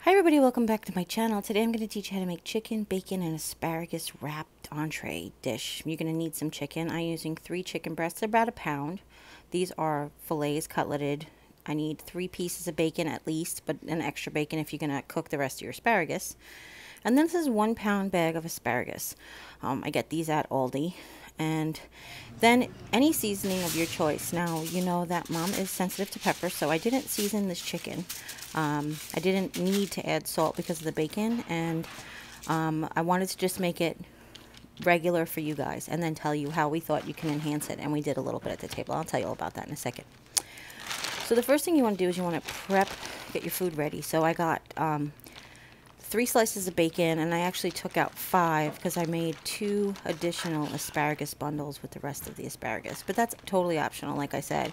Hi everybody, welcome back to my channel. Today I'm going to teach you how to make chicken, bacon, and asparagus wrapped entree dish. You're going to need some chicken. I'm using 3 chicken breasts, they're about a pound. These are fillets, cutleted. I need 3 pieces of bacon at least, but an extra bacon if you're going to cook the rest of your asparagus. And then this is 1 pound bag of asparagus. I get these at Aldi. And then any seasoning of your choice. Now, you know that Mom is sensitive to pepper, so I didn't season this chicken. I didn't need to add salt because of the bacon, and I wanted to just make it regular for you guys and then tell you how we thought you can enhance it, and we did a little bit at the table. I'll tell you all about that in a second. So the first thing you want to do is you want to get your food ready. So I got 3 slices of bacon, and I actually took out 5 because I made 2 additional asparagus bundles with the rest of the asparagus. But that's totally optional, like I said.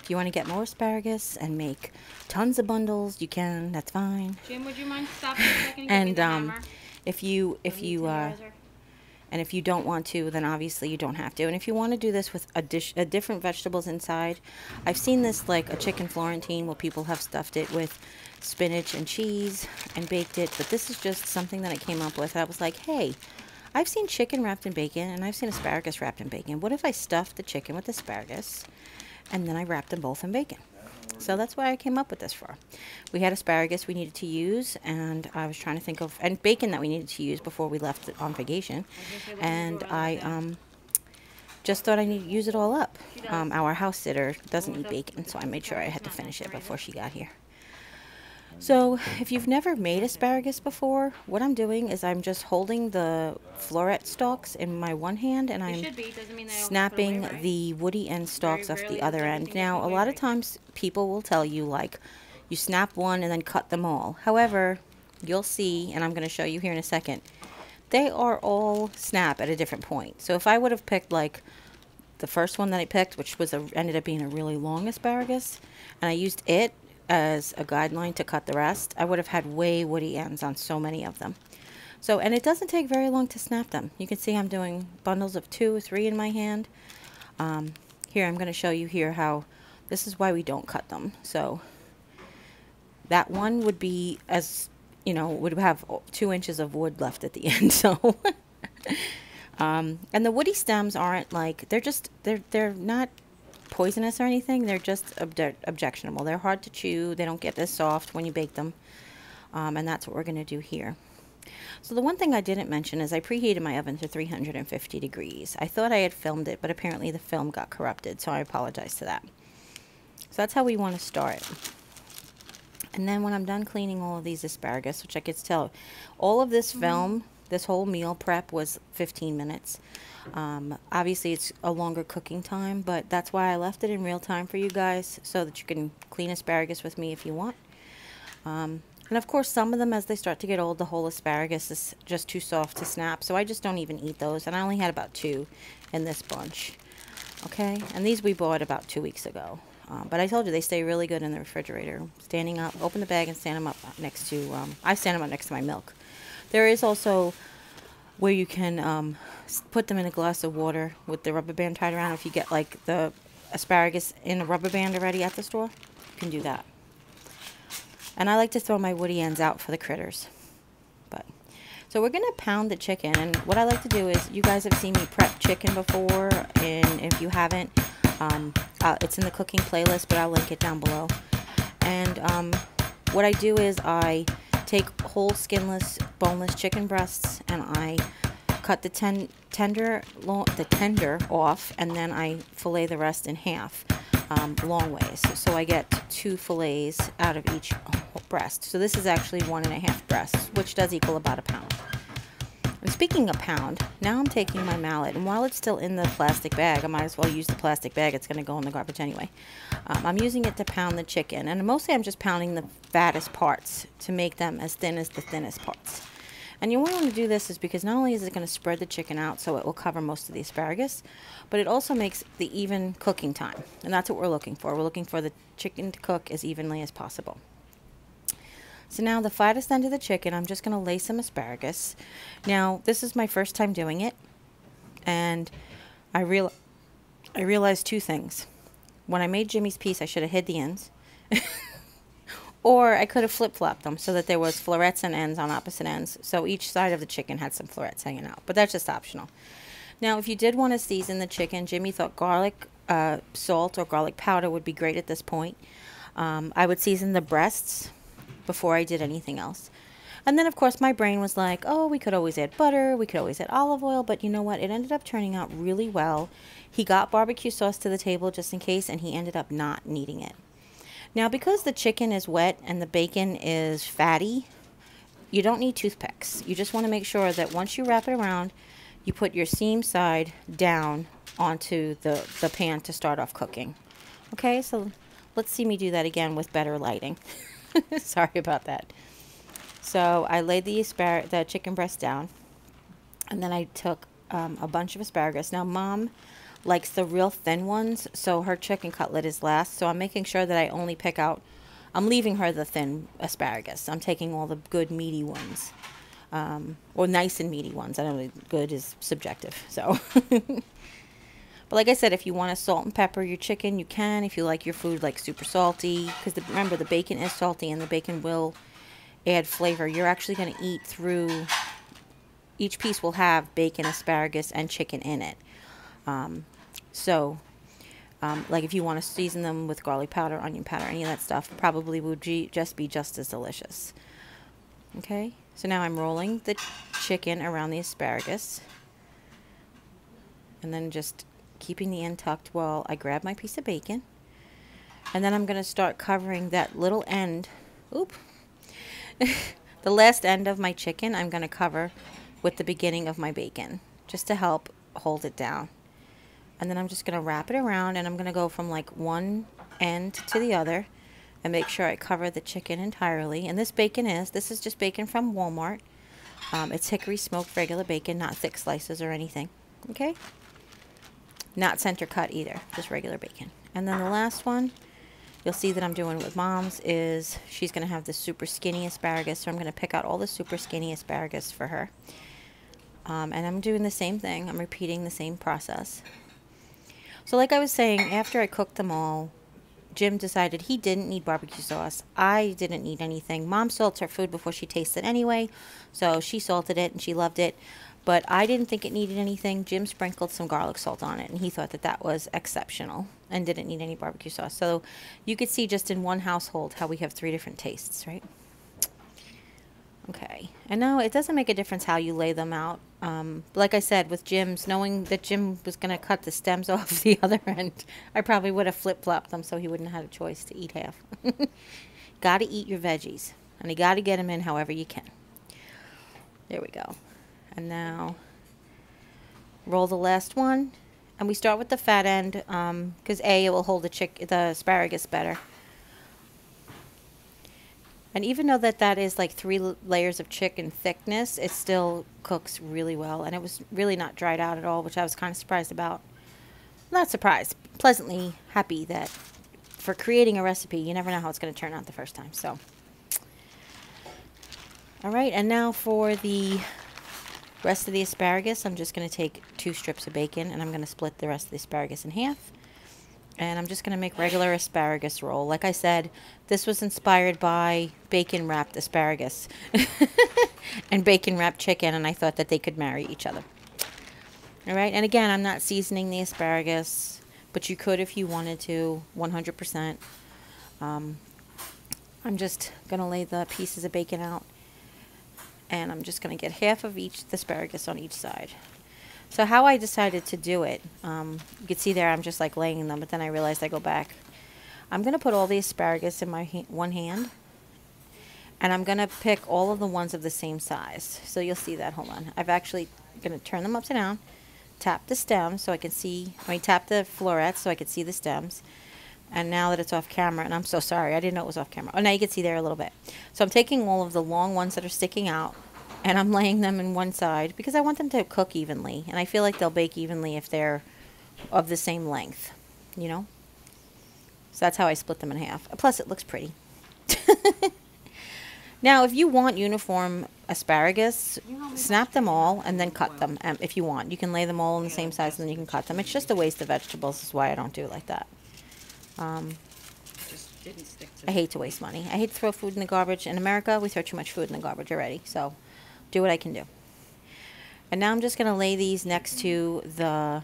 If you want to get more asparagus and make tons of bundles, you can. That's fine. Jim, would you mind stopping a second and giving me the hammer? if you don't want to, then obviously you don't have to. And if you want to do this with different vegetables inside, I've seen this like a chicken Florentine where people have stuffed it with spinach and cheese and baked it. But this is just something that I came up with. I was like, hey, I've seen chicken wrapped in bacon and I've seen asparagus wrapped in bacon. What if I stuffed the chicken with asparagus and then I wrapped them both in bacon? So that's why I came up with this for. We had asparagus we needed to use, and I was trying to think of, and bacon that we needed to use before we left on vacation. And I just thought I needed to use it all up. Our house sitter doesn't eat bacon, so I made sure I had to finish it before she got here. So if you've never made asparagus before, what I'm doing is I'm just holding the floret stalks in my one hand, and I'm snapping the woody end stalks off the other end. Now, a lot of times people will tell you, like, you snap one and then cut them all. However, you'll see, and I'm going to show you here in a second, they are all snap at a different point. So if I would have picked, like, the first one that I picked, which was ended up being a really long asparagus, and I used it as a guideline to cut the rest, I would have had way woody ends on so many of them. So, and it doesn't take very long to snap them. You can see I'm doing bundles of 2 or 3 in my hand. Here, I'm going to show you here how, this is why we don't cut them. So that one would be, as you know, would have 2 inches of wood left at the end. So and the woody stems aren't like, they're not poisonous or anything. They're just objectionable. They're hard to chew. They don't get as soft when you bake them. And that's what we're going to do here. So the one thing I didn't mention is I preheated my oven to 350 degrees. I thought I had filmed it, but apparently the film got corrupted, so I apologize to that. So that's how we want to start. And then when I'm done cleaning all of these asparagus, which I could tell, all of this film, this whole meal prep was 15 minutes. Obviously it's a longer cooking time, but that's why I left it in real time for you guys, so that you can clean asparagus with me if you want. And of course some of them, as they start to get old, the whole asparagus is just too soft to snap, so I just don't even eat those, and I only had about 2 in this bunch. Okay, and these we bought about 2 weeks ago. But I told you they stay really good in the refrigerator. Standing up, open the bag and stand them up next to, I stand them up next to my milk. There is also where you can put them in a glass of water with the rubber band tied around. If you get like the asparagus in a rubber band already at the store, you can do that. And I like to throw my woody ends out for the critters. So we're going to pound the chicken, and what I like to do is, you guys have seen me prep chicken before, and if you haven't, it's in the cooking playlist, but I'll link it down below. And what I do is I take whole skinless, boneless chicken breasts, and I cut the tender off, and then I fillet the rest in half, long ways. So I get 2 fillets out of each breast. So this is actually 1.5 breasts, which does equal about a pound. And speaking of pound, now I'm taking my mallet, and while it's still in the plastic bag, I might as well use the plastic bag. It's going to go in the garbage anyway. I'm using it to pound the chicken, and mostly I'm just pounding the fattest parts to make them as thin as the thinnest parts. And you want to do this is because not only is it going to spread the chicken out so it will cover most of the asparagus, but it also makes the even cooking time. And that's what we're looking for. We're looking for the chicken to cook as evenly as possible. So now the fattest end of the chicken, I'm just going to lay some asparagus. Now, this is my first time doing it, and I realized 2 things. When I made Jimmy's piece, I should have hid the ends. Or I could have flip-flopped them so that there was florets and ends on opposite ends. So each side of the chicken had some florets hanging out. But that's just optional. Now, if you did want to season the chicken, Jimmy thought garlic salt or garlic powder would be great at this point. I would season the breasts before I did anything else. And then, of course, my brain was like, oh, we could always add butter. We could always add olive oil. But you know what? It ended up turning out really well. He got barbecue sauce to the table just in case, and he ended up not needing it. Now, because the chicken is wet and the bacon is fatty, you don't need toothpicks. You just want to make sure that once you wrap it around, you put your seam side down onto the pan to start off cooking. Okay, so let's see me do that again with better lighting. Sorry about that. So I laid the chicken breast down, and then I took a bunch of asparagus. Now, Mom likes the real thin ones, so her chicken cutlet is last. So I'm making sure that I only pick out, I'm leaving her the thin asparagus. I'm taking all the good meaty ones, or nice and meaty ones. I know good is subjective, so. But like I said, if you want to salt and pepper your chicken, you can. If you like your food like super salty, because remember the bacon is salty and the bacon will add flavor. You're actually going to eat through, each piece will have bacon, asparagus, and chicken in it. Like if you want to season them with garlic powder, onion powder, any of that stuff, probably would just be just as delicious. Okay, so now I'm rolling the chicken around the asparagus, and then just keeping the end tucked while I grab my piece of bacon. And then I'm going to start covering that little end, the last end of my chicken I'm going to cover with the beginning of my bacon, just to help hold it down. And then I'm just going to wrap it around, and I'm going to go from like one end to the other and make sure I cover the chicken entirely. And this is just bacon from Walmart. It's hickory smoked regular bacon, not thick slices or anything. Okay? Not center cut either, just regular bacon. And then the last one, you'll see that I'm doing with Mom's, is she's going to have the super skinny asparagus. So I'm going to pick out all the super skinny asparagus for her. And I'm doing the same thing. I'm repeating the same process. So like I was saying, after I cooked them all, Jim decided he didn't need barbecue sauce. I didn't need anything. Mom salts her food before she tastes it anyway, so she salted it and she loved it. But I didn't think it needed anything. Jim sprinkled some garlic salt on it, and he thought that that was exceptional and didn't need any barbecue sauce. So you could see just in one household how we have 3 different tastes, right? Okay, and now it doesn't make a difference how you lay them out. Like I said, with Jim's, knowing that Jim was going to cut the stems off the other end, I probably would have flip-flopped them so he wouldn't have had a choice to eat half. Got to eat your veggies, and you got to get them in however you can. There we go. And now roll the last one, and we start with the fat end because it will hold the asparagus better. And even though that is like 3 layers of chicken thickness, it still cooks really well. And it was really not dried out at all, which I was kind of surprised about. Not surprised, pleasantly happy that for creating a recipe, you never know how it's going to turn out the first time. So, all right, and now for the rest of the asparagus, I'm just going to take 2 strips of bacon, and I'm going to split the rest of the asparagus in half. And I'm just going to make regular asparagus roll. Like I said, this was inspired by bacon wrapped asparagus and bacon wrapped chicken, and I thought that they could marry each other. All right, and again, I'm not seasoning the asparagus, but you could if you wanted to, 100%. I'm just going to lay the pieces of bacon out, and I'm just going to get half of each asparagus on each side. So how I decided to do it, you can see there I'm just like laying them, but then I realized I go back. I'm going to put all the asparagus in my one hand, and I'm going to pick all of the ones of the same size. So you'll see that. Hold on. I've actually going to turn them upside down, tap the stems so I can see, tap the florets so I can see the stems. And now that it's off camera, and I'm so sorry, I didn't know it was off camera. Oh, now you can see there a little bit. So I'm taking all of the long ones that are sticking out, and I'm laying them in one side because I want them to cook evenly. And I feel like they'll bake evenly if they're of the same length, you know? So that's how I split them in half. Plus, it looks pretty. Now, if you want uniform asparagus, snap them all and then cut them if you want. You can lay them all in the same size and then you can cut them. It's just a waste of vegetables is why I don't do it like that. Didn't stick to I hate to waste money. I hate to throw food in the garbage. In America, we throw too much food in the garbage already. So do what I can do. And now I'm just going to lay these next to the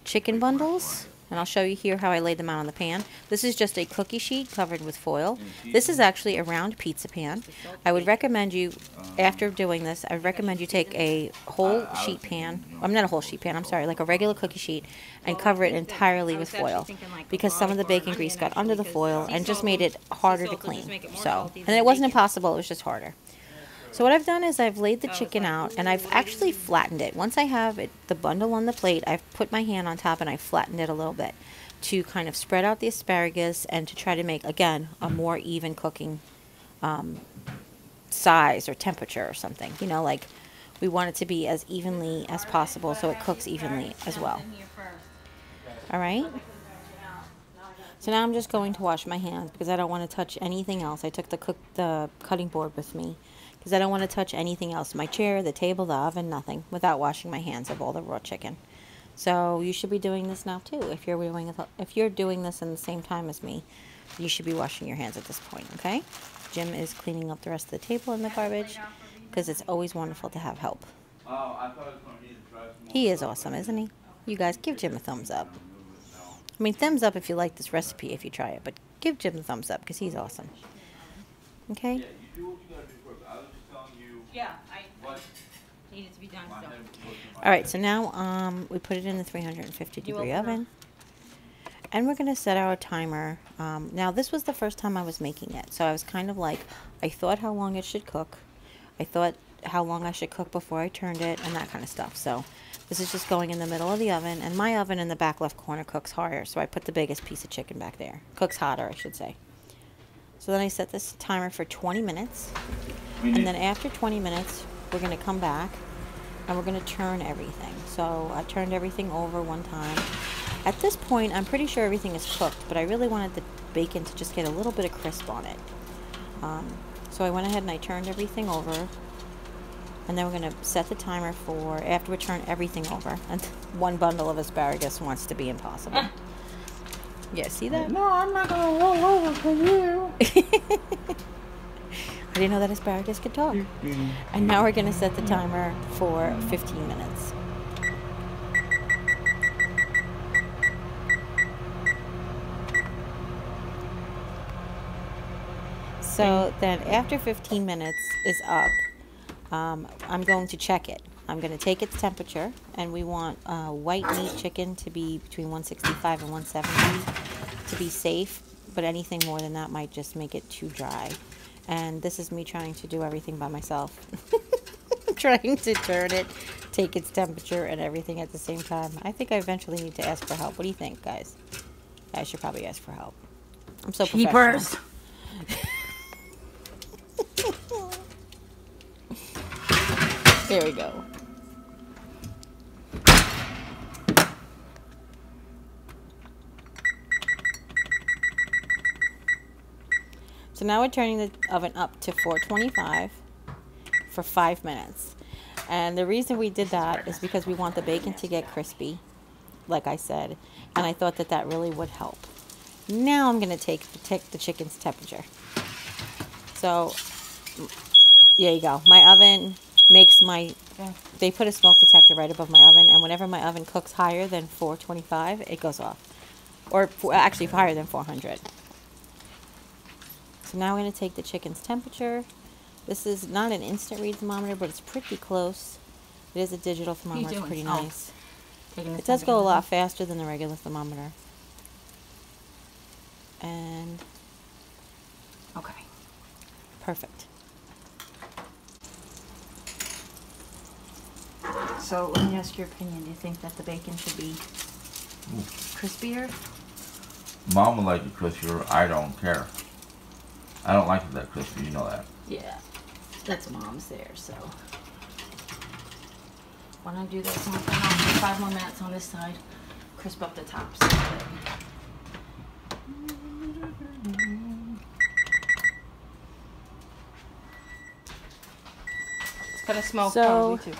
chicken bundles. And I'll show you here how I laid them out on the pan. This is just a cookie sheet covered with foil. This is actually a round pizza pan. I would recommend you, after doing this, I would recommend you take a whole sheet pan. I'm not a whole sheet pan, I'm sorry, like a regular cookie sheet, and cover it entirely with foil. Because some of the bacon grease got under the foil and just made it harder to clean. So, and it wasn't impossible, it was just harder. So what I've done is I've laid the chicken out, and I've actually flattened it. Once I have it, the bundle on the plate, I've put my hand on top and I flattened it a little bit to kind of spread out the asparagus and to try to make, again, a more even cooking size or temperature or something. You know, like we want it to be as evenly as possible so it cooks evenly as well. All right? So now I'm just going to wash my hands because I don't want to touch anything else. I took the cutting board with me, because I don't want to touch anything else. My chair, the table, the oven, nothing, without washing my hands of all the raw chicken. So you should be doing this now too. If you're doing this in the same time as me, you should be washing your hands at this point, okay? Jim is cleaning up the rest of the table and the garbage, because it's always wonderful to have help. He is awesome, isn't he? You guys, give Jim a thumbs up. I mean, thumbs up if you like this recipe, if you try it, but give Jim a thumbs up because he's awesome. Okay? Yeah, I needed to be done. So. All right, so now we put it in the 350-degree oven. And we're going to set our timer. Now, this was the first time I was making it. So I was kind of like, I thought how long it should cook. I thought how long I should cook before I turned it and that kind of stuff. So this is just going in the middle of the oven. And my oven in the back left corner cooks higher. So I put the biggest piece of chicken back there. Cooks hotter, I should say. So then I set this timer for 20 minutes. And then after 20 minutes, we're going to come back and we're going to turn everything. So I turned everything over one time. At this point, I'm pretty sure everything is cooked, but I really wanted the bacon to just get a little bit of crisp on it. So I went ahead and I turned everything over. And then we're going to set the timer for, after we turn everything over, and one bundle of asparagus wants to be impossible. Yeah, see that? No, I'm not going to roll over for you. I didn't know that asparagus could talk. And now we're going to set the timer for 15 minutes. So then after 15 minutes is up, I'm going to check it. I'm going to take its temperature, and we want white meat chicken to be between 165 and 170 to be safe, but anything more than that might just make it too dry. And this is me trying to do everything by myself. Trying to turn it, take its temperature, and everything at the same time. I think I eventually need to ask for help. What do you think, guys? I should probably ask for help. I'm so professional. There we go. So now we're turning the oven up to 425 for 5 minutes. And the reason we did that is because we want the bacon to get crispy, like I said. And I thought that that really would help. Now I'm going to take the chicken's temperature. So, there you go. My oven makes they put a smoke detector right above my oven. And whenever my oven cooks higher than 425, it goes off. Or actually higher than 400. So now we're going to take the chicken's temperature. This is not an instant read thermometer, but it's pretty close. It is a digital thermometer. It's pretty nice. It does go a lot faster than the regular thermometer. And okay, perfect. So let me ask your opinion. Do you think that the bacon should be crispier? Mom would like it crispier. I don't care. I don't like it that crispy. You know that. Yeah, that's Mom's there. So why don't I do this? I'm gonna put it on for 5 more minutes on this side. Crisp up the tops. It's gonna smoke so, probably too.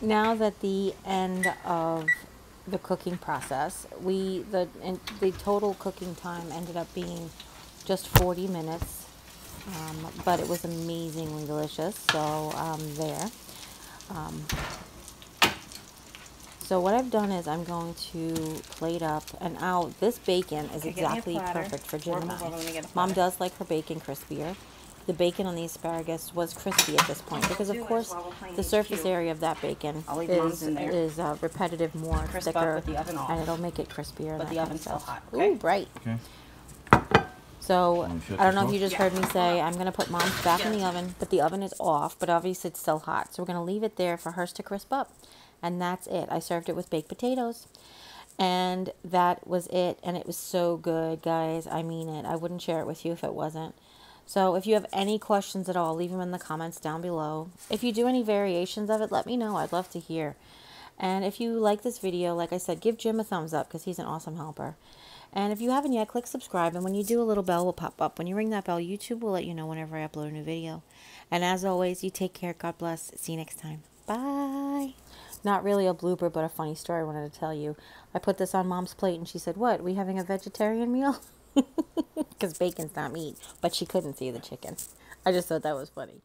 Now that the end of the cooking process. The total cooking time ended up being just 40 minutes, but it was amazingly delicious. So there. So what I've done is I'm going to plate up, and this bacon is exactly perfect for Jim and I. Mom does like her bacon crispier. The bacon on the asparagus was crispy at this point because, of course, the surface area of that bacon is repetitive, more thicker, and it'll make it crispier. But the oven's still hot. Ooh, bright. Okay. So I don't know if you just heard me say I'm going to put Mom's back in the oven, but the oven is off, but obviously it's still hot. So we're going to leave it there for hers to crisp up. And that's it. I served it with baked potatoes. And that was it. And it was so good, guys. I mean it. I wouldn't share it with you if it wasn't. So if you have any questions at all, leave them in the comments down below. If you do any variations of it, let me know. I'd love to hear. And if you like this video, like I said, give Jim a thumbs up because he's an awesome helper. And if you haven't yet, click subscribe. And when you do, a little bell will pop up. When you ring that bell, YouTube will let you know whenever I upload a new video. And as always, you take care. God bless. See you next time. Bye. Not really a blooper, but a funny story I wanted to tell you. I put this on Mom's plate, and she said, "What, we having a vegetarian meal?" Because bacon's not meat, but she couldn't see the chicken. I just thought that was funny.